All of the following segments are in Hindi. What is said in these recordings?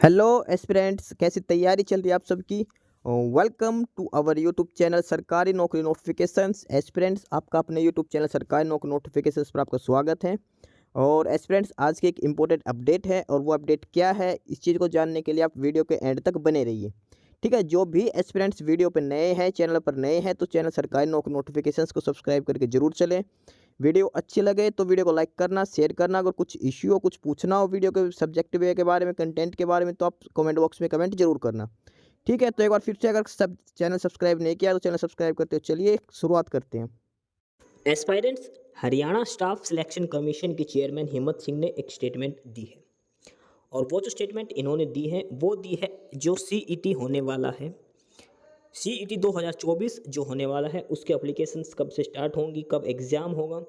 हेलो एस्पिरेंट्स, कैसी तैयारी चल रही है आप सबकी। Welcome to our YouTube channel सरकारी नौकरी नोटिफिकेशंस। एस्पिरेंट्स, आपका अपने यूट्यूब चैनल सरकारी नौकरी नोटिफिकेशंस पर आपका स्वागत है। और एस्पिरेंट्स, आज की एक इम्पोर्टेंट अपडेट है और वो अपडेट क्या है, इस चीज़ को जानने के लिए आप वीडियो के एंड तक बने रहिए। ठीक है, जो भी एस्पिरेंट्स वीडियो पर नए हैं, चैनल पर नए हैं, तो चैनल सरकारी नौकरी नोटिफिकेशंस को सब्सक्राइब करके जरूर चलें। वीडियो अच्छी लगे तो वीडियो को लाइक करना, शेयर करना। अगर कुछ इश्यू हो, कुछ पूछना हो वीडियो के सब्जेक्ट वे के बारे में, कंटेंट के बारे में, तो आप कमेंट बॉक्स में कमेंट जरूर करना। ठीक है, तो एक बार फिर से, अगर सब चैनल सब्सक्राइब नहीं किया तो चैनल सब्सक्राइब करते हो। चलिए शुरुआत करते हैं। Aspirants, Haryana staff selection commission के चेयरमैन हिम्मत सिंह ने एक स्टेटमेंट दी है। और वो जो स्टेटमेंट इन्होंने दी है वो दी है जो सीईटी होने वाला है, सीईटी 2024 जो होने वाला है, उसके एप्लीकेशंस कब से स्टार्ट होंगी, कब एग्ज़ाम होगा,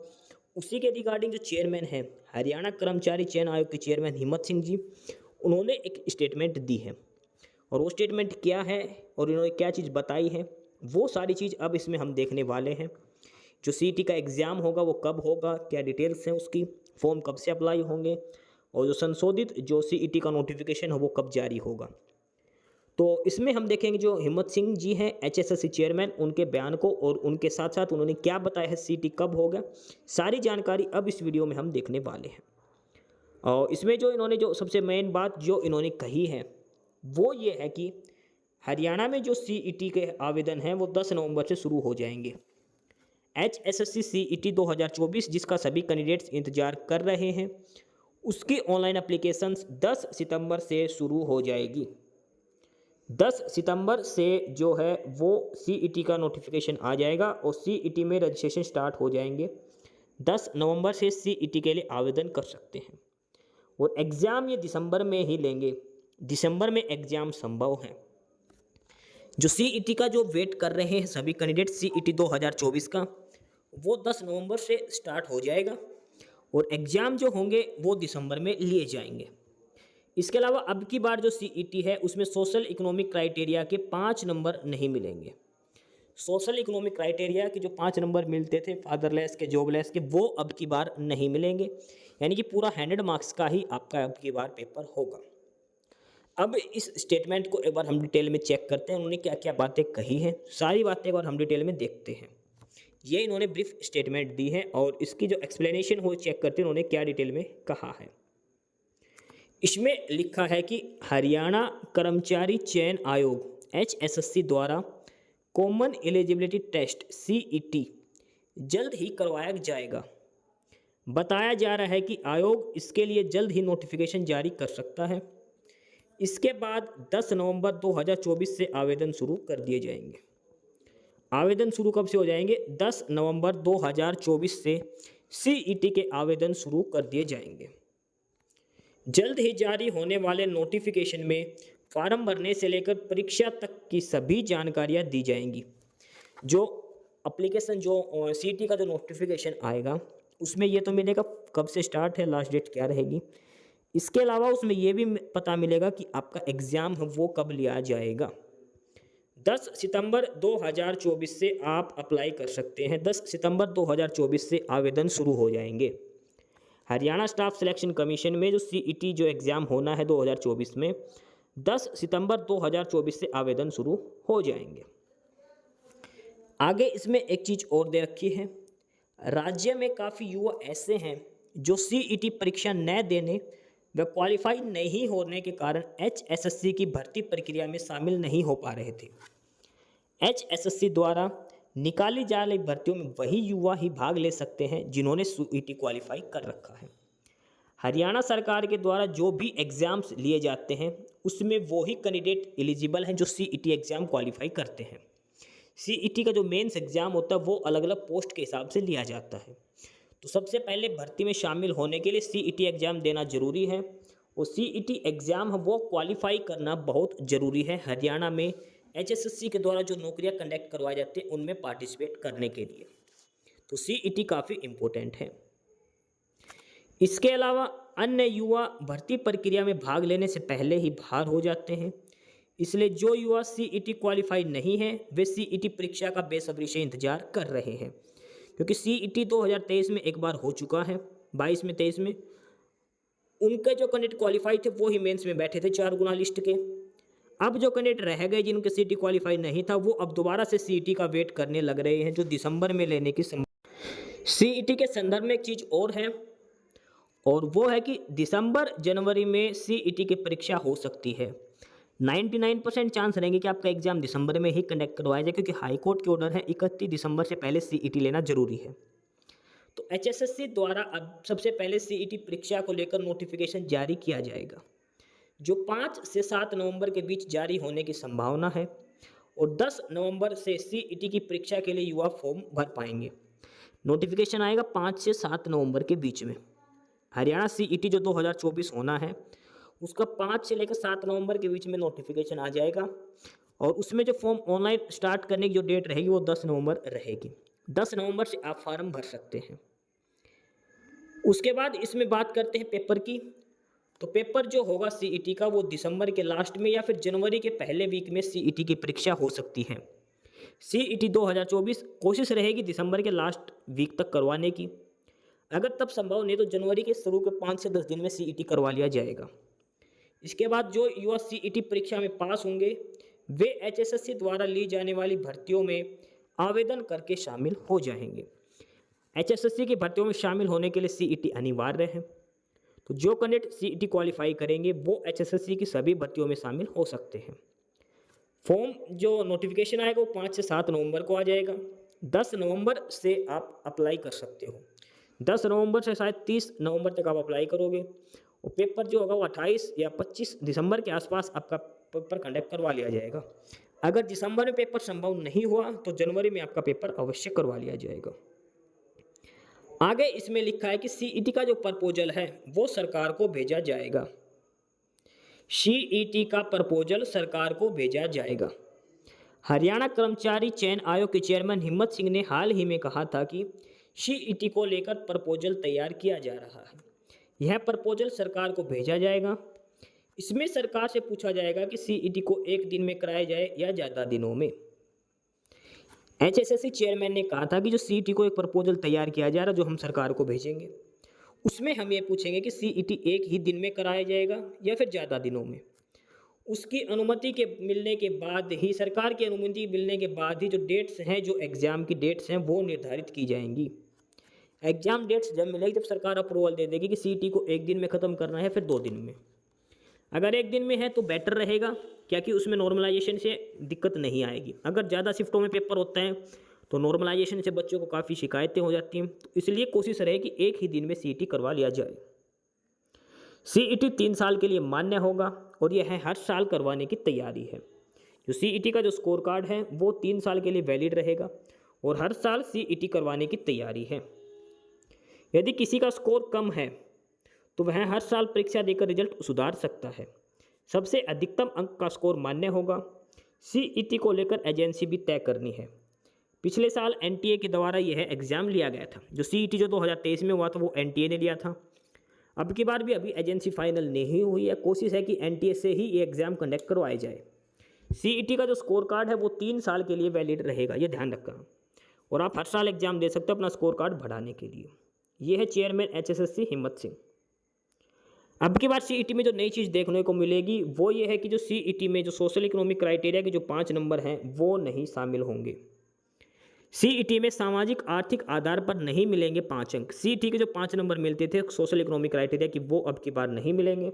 उसी के रिगार्डिंग जो चेयरमैन है हरियाणा कर्मचारी चयन आयोग के चेयरमैन हिम्मत सिंह जी, उन्होंने एक स्टेटमेंट दी है। और वो स्टेटमेंट क्या है और इन्होंने क्या चीज़ बताई है, वो सारी चीज़ अब इसमें हम देखने वाले हैं। जो सीईटी का एग्ज़ाम होगा वो कब होगा, क्या डिटेल्स हैं उसकी, फॉर्म कब से अप्लाई होंगे, और जो संशोधित जो सीईटी का नोटिफिकेशन है वो कब जारी होगा। तो इसमें हम देखेंगे जो हिम्मत सिंह जी हैं एचएसएससी चेयरमैन, उनके बयान को और उनके साथ साथ उन्होंने क्या बताया है सीईटी कब होगा, सारी जानकारी अब इस वीडियो में हम देखने वाले हैं। और इसमें जो इन्होंने जो सबसे मेन बात जो इन्होंने कही है वो ये है कि हरियाणा में जो सीईटी के आवेदन हैं वो 10 नवंबर से शुरू हो जाएंगे। एचएसएससी सीईटी 2024 जिसका सभी कैंडिडेट्स इंतजार कर रहे हैं, उसकी ऑनलाइन एप्लीकेशंस 10 सितंबर से शुरू हो जाएगी। 10 सितंबर से जो है वो सीईटी का नोटिफिकेशन आ जाएगा और सीईटी में रजिस्ट्रेशन स्टार्ट हो जाएंगे। 10 नवंबर से सीईटी के लिए आवेदन कर सकते हैं और एग्ज़ाम ये दिसंबर में ही लेंगे। दिसंबर में एग्ज़ाम संभव है। जो सीईटी का जो वेट कर रहे हैं सभी कैंडिडेट सीईटी 2024 का, वो 10 नवंबर से स्टार्ट हो जाएगा और एग्ज़ाम जो होंगे वो दिसंबर में लिए जाएंगे। इसके अलावा अब की बार जो सीईटी है उसमें सोशल इकोनॉमिक क्राइटेरिया के 5 नंबर नहीं मिलेंगे। सोशल इकोनॉमिक क्राइटेरिया के जो 5 नंबर मिलते थे फादरलेस के, जॉबलेस के, वो अब की बार नहीं मिलेंगे। यानी कि पूरा 100 मार्क्स का ही आपका अब की बार पेपर होगा। अब इस स्टेटमेंट को एक बार हम डिटेल में चेक करते हैं, उन्होंने क्या क्या बातें कही हैं, सारी बातें एक बार हम डिटेल में देखते हैं। ये इन्होंने ब्रीफ स्टेटमेंट दी है और इसकी जो एक्सप्लेनेशन हो चेक करते हैं उन्होंने क्या डिटेल में कहा है। इसमें लिखा है कि हरियाणा कर्मचारी चयन आयोग एचएसएससी द्वारा कॉमन एलिजिबिलिटी टेस्ट सीईटी जल्द ही करवाया जाएगा। बताया जा रहा है कि आयोग इसके लिए जल्द ही नोटिफिकेशन जारी कर सकता है। इसके बाद 10 नवंबर 2024 से आवेदन शुरू कर दिए जाएंगे। आवेदन शुरू कब से हो जाएंगे? 10 नवंबर 2024 से सीईटी के आवेदन शुरू कर दिए जाएंगे। जल्द ही जारी होने वाले नोटिफिकेशन में फॉर्म भरने से लेकर परीक्षा तक की सभी जानकारियां दी जाएंगी। जो एप्लीकेशन जो सीईटी का जो नोटिफिकेशन आएगा उसमें ये तो मिलेगा कब से स्टार्ट है, लास्ट डेट क्या रहेगी। इसके अलावा उसमें ये भी पता मिलेगा कि आपका एग्ज़ाम है वो कब लिया जाएगा। 10 सितंबर 2024 से आप अप्लाई कर सकते हैं। 10 सितंबर 2024 से आवेदन शुरू हो जाएंगे। हरियाणा स्टाफ सिलेक्शन कमीशन में जो सीईटी जो एग्ज़ाम होना है 2024 में, 10 सितंबर 2024 से आवेदन शुरू हो जाएंगे। आगे इसमें एक चीज़ और दे रखी है, राज्य में काफ़ी युवा ऐसे हैं जो सीईटी परीक्षा न देने व क्वालिफाई नहीं होने के कारण एचएसएससी की भर्ती प्रक्रिया में शामिल नहीं हो पा रहे थे। एचएसएससी द्वारा निकाली जा रही भर्तियों में वही युवा ही भाग ले सकते हैं जिन्होंने सीईटी क्वालिफाई कर रखा है। हरियाणा सरकार के द्वारा जो भी एग्ज़ाम्स लिए जाते हैं उसमें वो ही कैंडिडेट एलिजिबल हैं जो सीईटी एग्ज़ाम क्वालिफाई करते हैं। सीईटी का जो मेंस एग्ज़ाम होता है वो अलग अलग पोस्ट के हिसाब से लिया जाता है। तो सबसे पहले भर्ती में शामिल होने के लिए सीईटी एग्ज़ाम देना ज़रूरी है और सीईटी एग्ज़ाम वो क्वालिफाई करना बहुत ज़रूरी है हरियाणा में एचएसएससी के द्वारा जो नौकरियां कंडक्ट करवाई जाती हैं उनमें पार्टिसिपेट करने के लिए। तो सीईटी काफ़ी इम्पोर्टेंट है। इसके अलावा अन्य युवा भर्ती प्रक्रिया में भाग लेने से पहले ही बाहर हो जाते हैं, इसलिए जो युवा सीईटी क्वालिफाई नहीं है वे सीईटी परीक्षा का बेसब्री से इंतजार कर रहे हैं, क्योंकि सीईटी 2023 में एक बार हो चुका है, 22 में 23 में, उनके जो कैंडिडेट क्वालिफाई थे वो ही मेंस में बैठे थे 4 गुना लिस्ट के। अब जो कैंडिडेट रह गए जिनके सीईटी क्वालिफाई नहीं था वो अब दोबारा से सीईटी का वेट करने लग रहे हैं, जो दिसंबर में लेने की सीईटी के संदर्भ में एक चीज़ और है, और वो है कि दिसंबर जनवरी में सीईटी की परीक्षा हो सकती है। 99% चांस रहेंगे कि आपका एग्जाम दिसंबर में ही कंडक्ट करवाया जाए, क्योंकि हाई कोर्ट के ऑर्डर है 31 दिसंबर से पहले सीईटी लेना जरूरी है। तो एचएसएससी द्वारा अब सबसे पहले सीईटी परीक्षा को लेकर नोटिफिकेशन जारी किया जाएगा, जो 5 से 7 नवंबर के बीच जारी होने की संभावना है, और 10 नवंबर से सीईटी की परीक्षा के लिए युवा फॉर्म भर पाएंगे। नोटिफिकेशन आएगा 5 से 7 नवंबर के बीच में। हरियाणा सीईटी जो 2024 होना है उसका 5 से लेकर 7 नवंबर के बीच में नोटिफिकेशन आ जाएगा, और उसमें जो फॉर्म ऑनलाइन स्टार्ट करने की जो डेट रहेगी वो 10 नवंबर रहेगी। 10 नवंबर से आप फॉर्म भर सकते हैं। उसके बाद इसमें बात करते हैं पेपर की। तो पेपर जो होगा सीईटी का वो दिसंबर के लास्ट में या फिर जनवरी के पहले वीक में सीईटी की परीक्षा हो सकती है। सीईटी 2024 कोशिश रहेगी दिसंबर के लास्ट वीक तक करवाने की। अगर तब संभव नहीं तो जनवरी के शुरू के 5 से 10 दिन में सीईटी करवा लिया जाएगा। इसके बाद जो युवा सीईटी परीक्षा में पास होंगे वे एचएसएससी द्वारा ली जाने वाली भर्तियों में आवेदन करके शामिल हो जाएंगे। एचएसएससी की भर्तियों में शामिल होने के लिए सीईटी अनिवार्य है। तो जो कैंडिडेट सीईटी क्वालिफाई करेंगे वो एचएसएससी की सभी भर्तियों में शामिल हो सकते हैं। फॉर्म जो नोटिफिकेशन आएगा वो 5 से 7 नवंबर को आ जाएगा। 10 नवंबर से आप अप्लाई कर सकते हो। 10 नवंबर से शायद 30 नवंबर तक आप अप्लाई करोगे, और पेपर जो होगा वो 28 या 25 दिसंबर के आसपास आपका पेपर कंडक्ट करवा लिया जाएगा। अगर दिसंबर में पेपर संभव नहीं हुआ तो जनवरी में आपका पेपर अवश्य करवा लिया जाएगा। आगे इसमें लिखा है कि सीईटी का जो प्रपोजल है वो सरकार को भेजा जाएगा। सीईटी का प्रपोजल सरकार को भेजा जाएगा। हरियाणा कर्मचारी चयन आयोग के चेयरमैन हिम्मत सिंह ने हाल ही में कहा था कि सीईटी को लेकर प्रपोजल तैयार किया जा रहा है। यह प्रपोजल सरकार को भेजा जाएगा। इसमें सरकार से पूछा जाएगा कि सीईटी को एक दिन में कराया जाए या ज़्यादा दिनों में। एचएसएससी चेयरमैन ने कहा था कि जो सीईटी को एक प्रपोजल तैयार किया जा रहा है जो हम सरकार को भेजेंगे, उसमें हम ये पूछेंगे कि सीईटी एक ही दिन में कराया जाएगा या फिर ज़्यादा दिनों में। उसकी अनुमति के मिलने के बाद ही, सरकार की अनुमति मिलने के बाद ही जो डेट्स हैं, जो एग्ज़ाम की डेट्स हैं वो निर्धारित की जाएंगी। एग्ज़ाम डेट्स जब मिलेगी जब सरकार अप्रूवल दे देगी कि सीईटी को एक दिन में ख़त्म करना है फिर 2 दिन में। अगर एक दिन में है तो बेटर रहेगा, क्या कि उसमें नॉर्मलाइजेशन से दिक्कत नहीं आएगी। अगर ज़्यादा शिफ्टों में पेपर होता है तो नॉर्मलाइजेशन से बच्चों को काफ़ी शिकायतें हो जाती हैं। तो इसलिए कोशिश रहे कि एक ही दिन में सीईटी करवा लिया जाए। सीईटी 3 साल के लिए मान्य होगा और यह हर साल करवाने की तैयारी है। जो सीईटी का जो स्कोर कार्ड है वो 3 साल के लिए वैलिड रहेगा और हर साल सीईटी करवाने की तैयारी है। यदि किसी का स्कोर कम है तो वह हर साल परीक्षा देकर रिजल्ट सुधार सकता है। सबसे अधिकतम अंक का स्कोर मान्य होगा। सीईटी को लेकर एजेंसी भी तय करनी है। पिछले साल एनटीए के द्वारा यह एग्ज़ाम लिया गया था। जो सीईटी जो 2023 में हुआ था वो एनटीए ने लिया था। अब की बार भी अभी एजेंसी फाइनल नहीं हुई है। कोशिश है कि एनटीए से ही ये एग्ज़ाम कंडक्ट करवाया जाए। सीईटी का जो स्कोर कार्ड है वो 3 साल के लिए वैलिड रहेगा, ये ध्यान रखना, और आप हर साल एग्ज़ाम दे सकते हो अपना स्कोर कार्ड बढ़ाने के लिए। ये है चेयरमैन एचएसएससी हिम्मत सिंह। अब की बार सीईटी में जो नई चीज़ देखने को मिलेगी वो ये है कि जो सीईटी में जो सोशल इकोनॉमिक क्राइटेरिया के जो 5 नंबर हैं वो नहीं शामिल होंगे। सीईटी में सामाजिक आर्थिक आधार पर नहीं मिलेंगे 5 अंक। सीईटी के जो 5 नंबर मिलते थे सोशल इकोनॉमिक क्राइटेरिया की वो अब की बार नहीं मिलेंगे।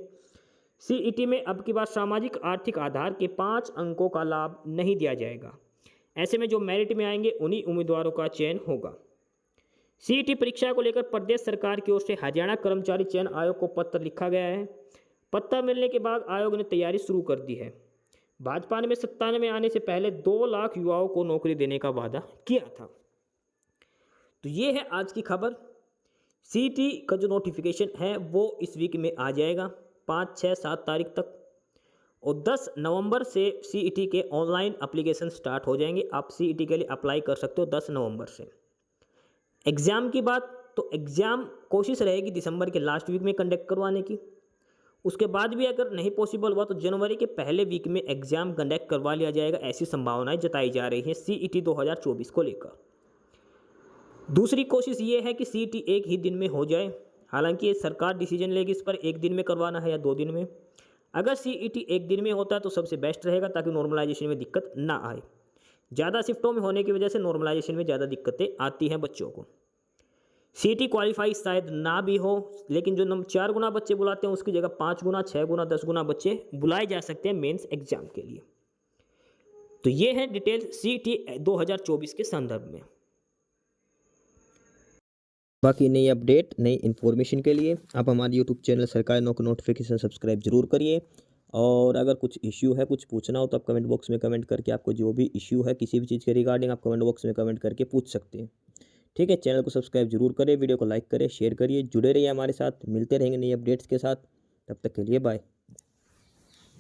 सीईटी में अब की बार सामाजिक आर्थिक आधार के 5 अंकों का लाभ नहीं दिया जाएगा। ऐसे में जो मेरिट में आएंगे उन्हीं उम्मीदवारों का चयन होगा। सीईटी परीक्षा को लेकर प्रदेश सरकार की ओर से हरियाणा कर्मचारी चयन आयोग को पत्र लिखा गया है। पत्र मिलने के बाद आयोग ने तैयारी शुरू कर दी है। भाजपा ने सत्ता में आने से पहले 2 लाख युवाओं को नौकरी देने का वादा किया था। तो ये है आज की खबर। सीईटी का जो नोटिफिकेशन है वो इस वीक में आ जाएगा 5, 6, 7 तारीख तक, और 10 नवंबर से सीईटी के ऑनलाइन एप्लीकेशन स्टार्ट हो जाएंगे। आप सीईटी के लिए अप्लाई कर सकते हो 10 नवंबर से। एग्ज़ाम की बात, तो एग्ज़ाम कोशिश रहेगी दिसंबर के लास्ट वीक में कंडक्ट करवाने की। उसके बाद भी अगर नहीं पॉसिबल हुआ तो जनवरी के पहले वीक में एग्ज़ाम कंडक्ट करवा लिया जाएगा, ऐसी संभावनाएं जताई जा रही हैं सीईटी 2024 को लेकर। दूसरी कोशिश ये है कि सीईटी एक ही दिन में हो जाए। हालांकि ये सरकार डिसीजन लेगी इस पर 1 दिन में करवाना है या 2 दिन में। अगर सीईटी 1 दिन में होता है तो सबसे बेस्ट रहेगा, ताकि नॉर्मलाइजेशन में दिक्कत ना आए। ज़्यादा शिफ्टों में होने की वजह से नॉर्मलाइजेशन में ज़्यादा दिक्कतें आती हैं बच्चों को। सीईटी क्वालिफाई शायद ना भी हो, लेकिन जो 4 गुना बच्चे बुलाते हैं उसकी जगह 5 गुना, 6 गुना, 10 गुना बच्चे बुलाए जा सकते हैं मेंस एग्जाम के लिए। तो ये है डिटेल सीईटी 2024 के संदर्भ में। बाकी नई अपडेट, नई इन्फॉर्मेशन के लिए आप हमारे यूट्यूब चैनल सरकारी नौकरी नोटिफिकेशन सब्सक्राइब जरूर करिए। और अगर कुछ इश्यू है, कुछ पूछना हो तो आप कमेंट बॉक्स में कमेंट करके आपको जो भी इश्यू है किसी भी चीज़ के रिगार्डिंग आप कमेंट बॉक्स में कमेंट करके पूछ सकते हैं। ठीक है, चैनल को सब्सक्राइब जरूर करें, वीडियो को लाइक करें, शेयर करिए, जुड़े रहिए हमारे साथ। मिलते रहेंगे नई अपडेट्स के साथ, तब तक के लिए बाय।